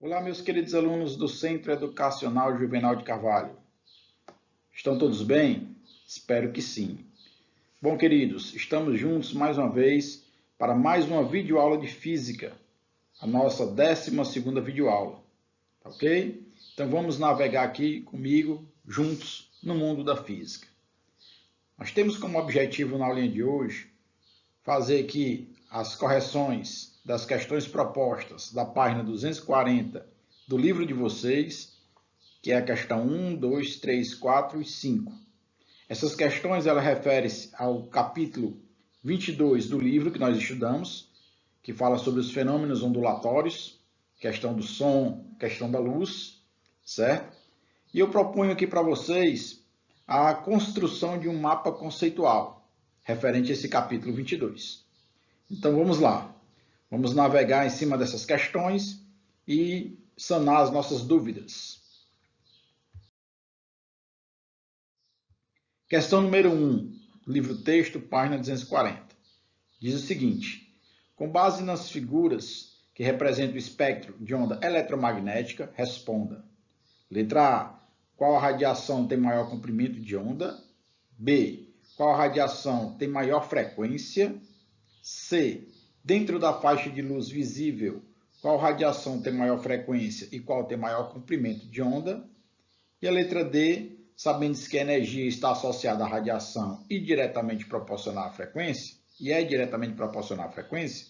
Olá, meus queridos alunos do Centro Educacional Juvenal de Carvalho. Estão todos bem? Espero que sim. Bom, queridos, estamos juntos mais uma vez para mais uma videoaula de Física, a nossa 12ª videoaula, tá ok? Então vamos navegar aqui comigo, juntos, no mundo da Física. Nós temos como objetivo na aulinha de hoje fazer aqui as correções das questões propostas da página 240 do livro de vocês, que é a questão 1, 2, 3, 4 e 5. Essas questões ela referem-se ao capítulo 22 do livro que nós estudamos, que fala sobre os fenômenos ondulatórios, questão do som, questão da luz, certo? E eu proponho aqui para vocês a construção de um mapa conceitual referente a esse capítulo 22. Então vamos lá. Vamos navegar em cima dessas questões e sanar as nossas dúvidas. Questão número 1, livro-texto, página 240. Diz o seguinte: com base nas figuras que representam o espectro de onda eletromagnética, responda. Letra A. Qual a radiação tem maior comprimento de onda? B. Qual a radiação tem maior frequência? C. Dentro da faixa de luz visível, qual radiação tem maior frequência e qual tem maior comprimento de onda? E a letra D. Sabendo-se que a energia está associada à radiação e diretamente proporcional à frequência,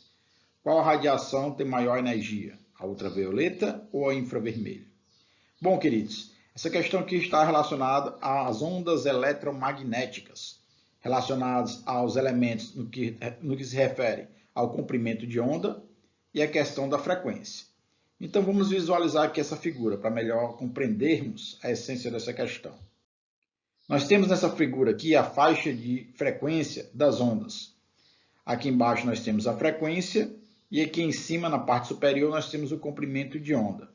qual a radiação tem maior energia? A ultravioleta ou a infravermelho? Bom, queridos, essa questão aqui está relacionada às ondas eletromagnéticas, relacionadas aos elementos no que se refere ao comprimento de onda e a questão da frequência. Então, vamos visualizar aqui essa figura para melhor compreendermos a essência dessa questão. Nós temos nessa figura aqui a faixa de frequência das ondas. Aqui embaixo nós temos a frequência e aqui em cima, na parte superior, nós temos o comprimento de onda.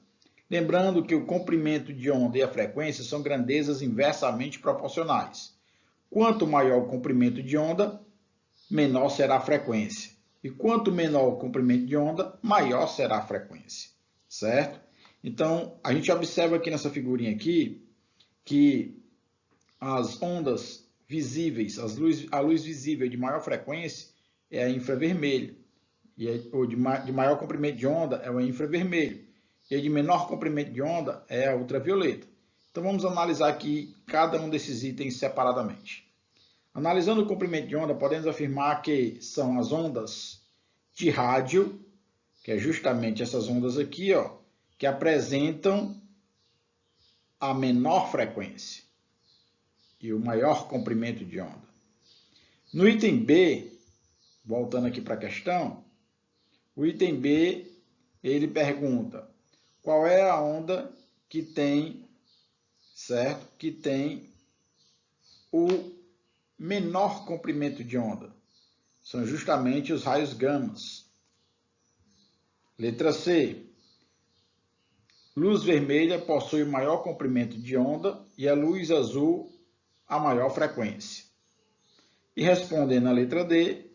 Lembrando que o comprimento de onda e a frequência são grandezas inversamente proporcionais. Quanto maior o comprimento de onda, menor será a frequência. E quanto menor o comprimento de onda, maior será a frequência. Certo? Então, a gente observa aqui nessa figurinha aqui que as ondas visíveis, a luz visível de maior frequência é a infravermelho. Ou de maior comprimento de onda é o infravermelho. E a de menor comprimento de onda é a ultravioleta. Então vamos analisar aqui cada um desses itens separadamente. Analisando o comprimento de onda, podemos afirmar que são as ondas de rádio, que é justamente essas ondas aqui, ó, que apresentam a menor frequência e o maior comprimento de onda. No item B, voltando aqui para a questão, o item B, ele pergunta qual é a onda que tem, certo? Que tem o menor comprimento de onda. São justamente os raios gamas. Letra C. Luz vermelha possui maior comprimento de onda e a luz azul a maior frequência. E respondendo a letra D,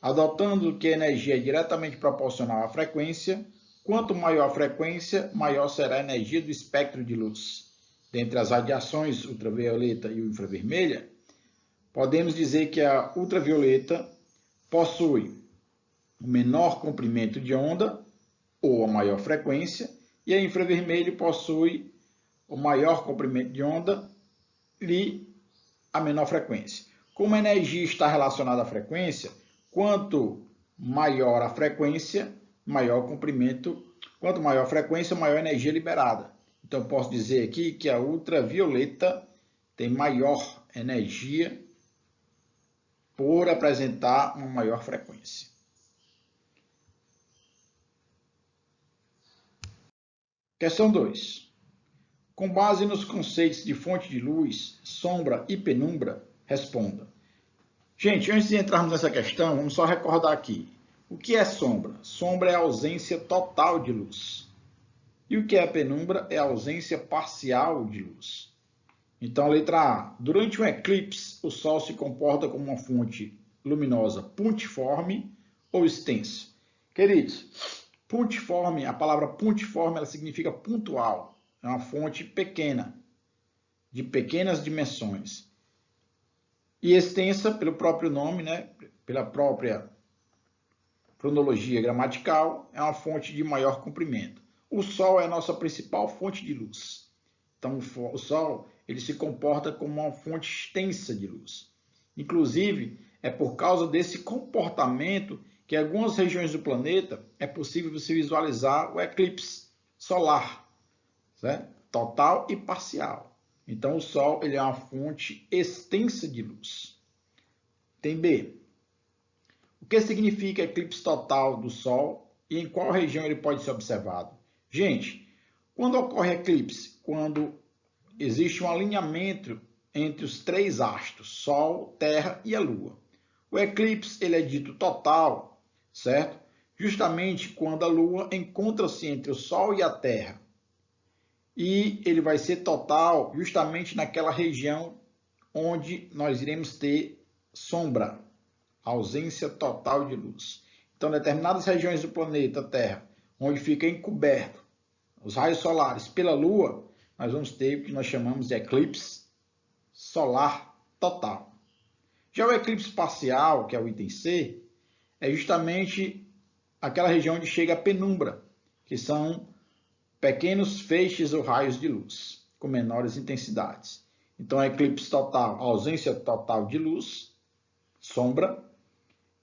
adotando que a energia é diretamente proporcional à frequência, quanto maior a frequência, maior será a energia do espectro de luz. Dentre as radiações ultravioleta e infravermelha, podemos dizer que a ultravioleta possui o menor comprimento de onda, ou a maior frequência, e a infravermelho possui o maior comprimento de onda e a menor frequência. Como a energia está relacionada à frequência, quanto maior a frequência, maior comprimento, quanto maior a frequência, maior a energia liberada. Então, posso dizer aqui que a ultravioleta tem maior energia por apresentar uma maior frequência. Questão 2. Com base nos conceitos de fonte de luz, sombra e penumbra, responda. Gente, antes de entrarmos nessa questão, vamos só recordar aqui. O que é sombra? Sombra é a ausência total de luz. E o que é penumbra? É a ausência parcial de luz. Então, letra A. Durante um eclipse, o Sol se comporta como uma fonte luminosa pontiforme ou extensa. Queridos, Pontiforme, a palavra pontiforme, ela significa pontual. É uma fonte pequena, de pequenas dimensões. E extensa pelo próprio nome, né? Pela própria cronologia gramatical, é uma fonte de maior comprimento. O Sol é a nossa principal fonte de luz. Então, o Sol ele se comporta como uma fonte extensa de luz. Inclusive, é por causa desse comportamento que em algumas regiões do planeta é possível você visualizar o eclipse solar, certo? Total e parcial. Então, o Sol ele é uma fonte extensa de luz. Tem B. O que significa eclipse total do Sol e em qual região ele pode ser observado? Gente, quando ocorre eclipse? Quando existe um alinhamento entre os três astros, Sol, Terra e a Lua. O eclipse ele é dito total, certo? Justamente quando a Lua encontra-se entre o Sol e a Terra. E ele vai ser total justamente naquela região onde nós iremos ter sombra, ausência total de luz. Então, determinadas regiões do planeta Terra, onde fica encoberto os raios solares pela Lua, nós vamos ter o que nós chamamos de eclipse solar total. Já o eclipse parcial, que é o item C, é justamente aquela região onde chega a penumbra, que são pequenos feixes ou raios de luz, com menores intensidades. Então, eclipse total, ausência total de luz, sombra,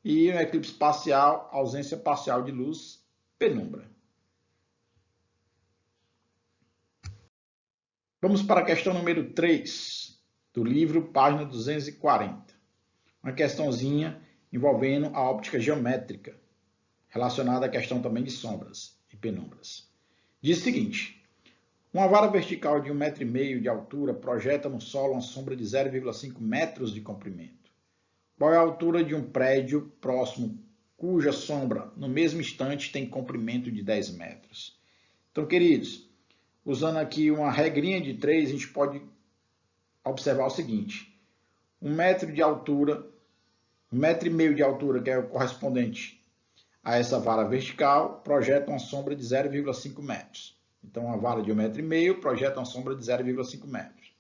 e o eclipse parcial, ausência parcial de luz, penumbra. Vamos para a questão número 3 do livro, página 240. Uma questãozinha envolvendo a óptica geométrica, relacionada à questão também de sombras e penumbras. Diz o seguinte: uma vara vertical de 1,5 m de altura projeta no solo uma sombra de 0,5 metros de comprimento. Qual é a altura de um prédio próximo cuja sombra, no mesmo instante, tem comprimento de 10 metros? Então, queridos, usando aqui uma regrinha de 3, a gente pode observar o seguinte: 1 metro de altura, 1,5 m de altura, que é o correspondente a essa vara vertical, projeta uma sombra de 0,5 metros. Então, uma vara de 1,5 m projeta uma sombra de 0,5 metros.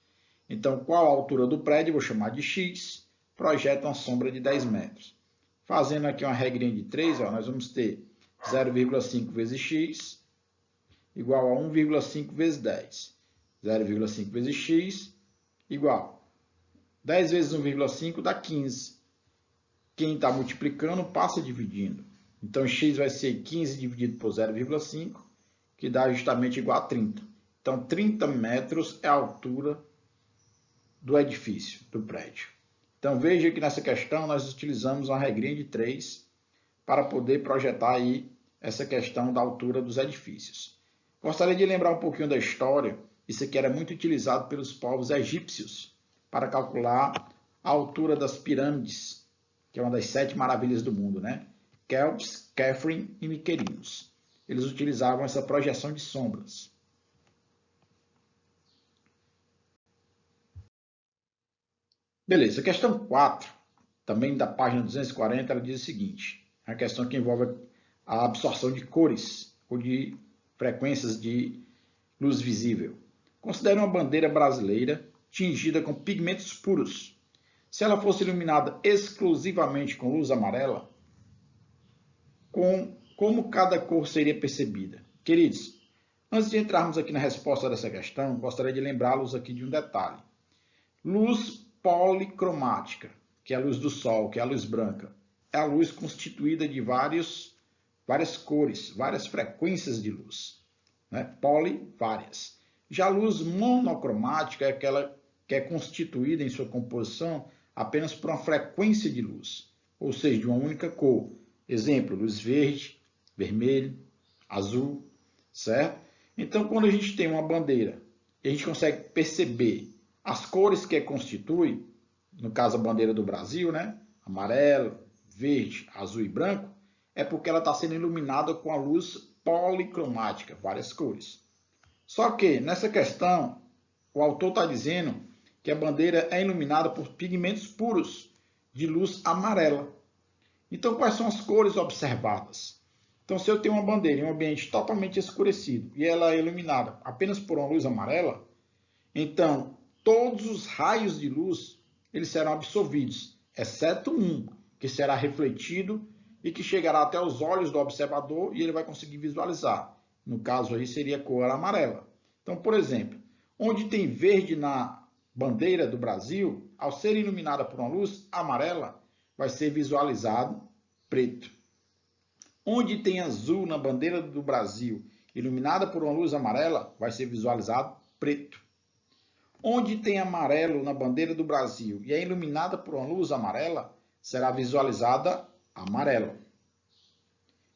Então, qual a altura do prédio? Vou chamar de x, projeta uma sombra de 10 metros. Fazendo aqui uma regrinha de 3, nós vamos ter 0,5 vezes x igual a 1,5 vezes 10. 0,5 vezes x igual 10 vezes 1,5 dá 15. Quem está multiplicando passa dividindo. Então, x vai ser 15 dividido por 0,5, que dá justamente igual a 30. Então, 30 metros é a altura do edifício, do prédio. Então, veja que nessa questão nós utilizamos uma regrinha de 3 para poder projetar aí essa questão da altura dos edifícios. Gostaria de lembrar um pouquinho da história. Isso aqui era muito utilizado pelos povos egípcios para calcular a altura das pirâmides, que é uma das 7 maravilhas do mundo, né? Kelps, Khafre e Miquerinos. Eles utilizavam essa projeção de sombras. Beleza, a questão 4, também da página 240, ela diz o seguinte: é uma questão que envolve a absorção de cores ou de frequências de luz visível. Considere uma bandeira brasileira tingida com pigmentos puros. Se ela fosse iluminada exclusivamente com luz amarela, como cada cor seria percebida? Queridos, antes de entrarmos aqui na resposta dessa questão, gostaria de lembrá-los aqui de um detalhe. Luz policromática, que é a luz do sol, que é a luz branca, é a luz constituída de várias cores, várias frequências de luz. Né? Poli, várias. Já a luz monocromática é aquela que é constituída em sua composição apenas por uma frequência de luz, ou seja, de uma única cor. Exemplo, luz verde, vermelho, azul, certo? Então, quando a gente tem uma bandeira e a gente consegue perceber as cores que a constitui, no caso a bandeira do Brasil, né? Amarelo, verde, azul e branco, é porque ela está sendo iluminada com a luz policromática, várias cores. Só que, nessa questão, o autor está dizendo que a bandeira é iluminada por pigmentos puros de luz amarela. Então, quais são as cores observadas? Então, se eu tenho uma bandeira em um ambiente totalmente escurecido e ela é iluminada apenas por uma luz amarela, então todos os raios de luz eles serão absorvidos, exceto um, que será refletido e que chegará até os olhos do observador e ele vai conseguir visualizar. No caso aí seria a cor amarela. Então, por exemplo, onde tem verde na bandeira do Brasil, ao ser iluminada por uma luz amarela, vai ser visualizado preto. Onde tem azul na bandeira do Brasil, iluminada por uma luz amarela, vai ser visualizado preto. Onde tem amarelo na bandeira do Brasil e é iluminada por uma luz amarela, será visualizada amarelo.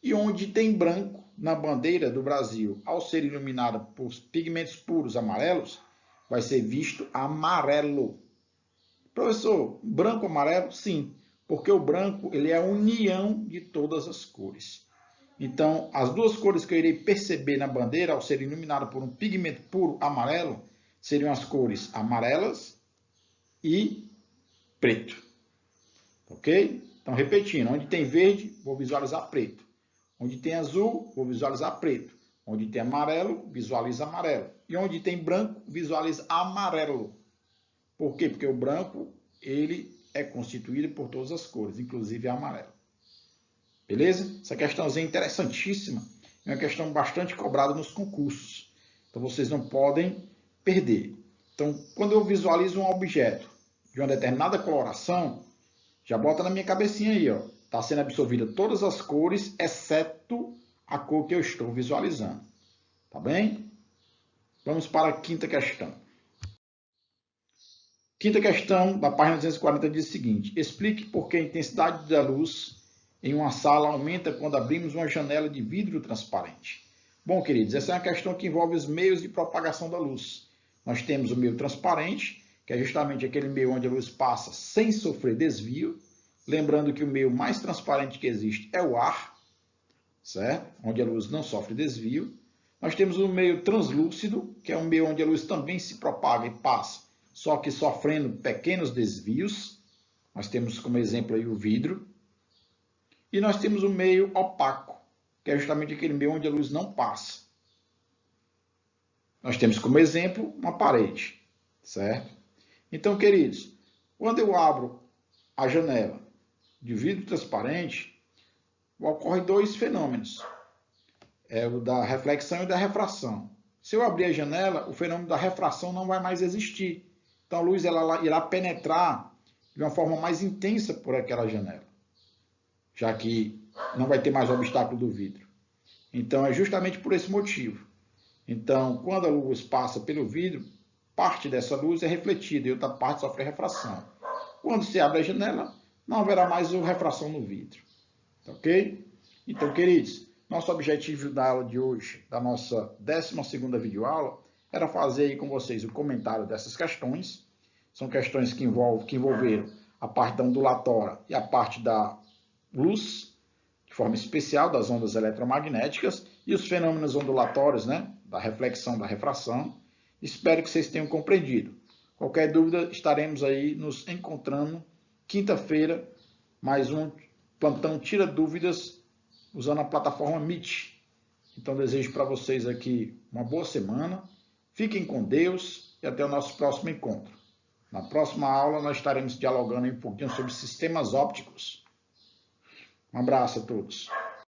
E onde tem branco na bandeira do Brasil, ao ser iluminada por pigmentos puros amarelos, vai ser visto amarelo. Professor, branco amarelo? Sim, porque o branco ele é a união de todas as cores. Então, as duas cores que eu irei perceber na bandeira, ao ser iluminada por um pigmento puro amarelo, seriam as cores amarelas e preto. Ok? Então, repetindo, onde tem verde, vou visualizar preto. Onde tem azul, vou visualizar preto. Onde tem amarelo, visualiza amarelo. E onde tem branco, visualiza amarelo. Por quê? Porque o branco ele é constituído por todas as cores, inclusive amarelo. Beleza? Essa questãozinha é interessantíssima. É uma questão bastante cobrada nos concursos. Então, vocês não podem perder. Então, quando eu visualizo um objeto de uma determinada coloração, já bota na minha cabecinha aí, ó. Está sendo absorvida todas as cores, exceto a cor que eu estou visualizando. Tá bem? Vamos para a quinta questão. Quinta questão, da página 240, diz o seguinte: explique por que a intensidade da luz em uma sala aumenta quando abrimos uma janela de vidro transparente. Bom, queridos, essa é uma questão que envolve os meios de propagação da luz. Nós temos o meio transparente, que é justamente aquele meio onde a luz passa sem sofrer desvio. Lembrando que o meio mais transparente que existe é o ar, certo? Onde a luz não sofre desvio. Nós temos o meio translúcido, que é um meio onde a luz também se propaga e passa, só que sofrendo pequenos desvios. Nós temos como exemplo aí o vidro. E nós temos o meio opaco, que é justamente aquele meio onde a luz não passa. Nós temos como exemplo uma parede, certo? Então, queridos, quando eu abro a janela de vidro transparente, ocorrem dois fenômenos. É o da reflexão e da refração. Se eu abrir a janela, o fenômeno da refração não vai mais existir. Então, a luz ela irá penetrar de uma forma mais intensa por aquela janela, já que não vai ter mais o obstáculo do vidro. Então, é justamente por esse motivo. Então, quando a luz passa pelo vidro, parte dessa luz é refletida e outra parte sofre refração. Quando se abre a janela, não haverá mais refração no vidro. Ok? Então, queridos, nosso objetivo da aula de hoje, da nossa 12ª videoaula, era fazer aí com vocês o comentário dessas questões. São questões que envolveram a parte da ondulatória e a parte da luz, de forma especial, das ondas eletromagnéticas, e os fenômenos ondulatórios, né, da reflexão, da refração. Espero que vocês tenham compreendido. Qualquer dúvida, estaremos aí nos encontrando quinta-feira, mais um plantão Tira Dúvidas, usando a plataforma Meet. Então, desejo para vocês aqui uma boa semana, fiquem com Deus e até o nosso próximo encontro. Na próxima aula, nós estaremos dialogando um pouquinho sobre sistemas ópticos. Um abraço a todos.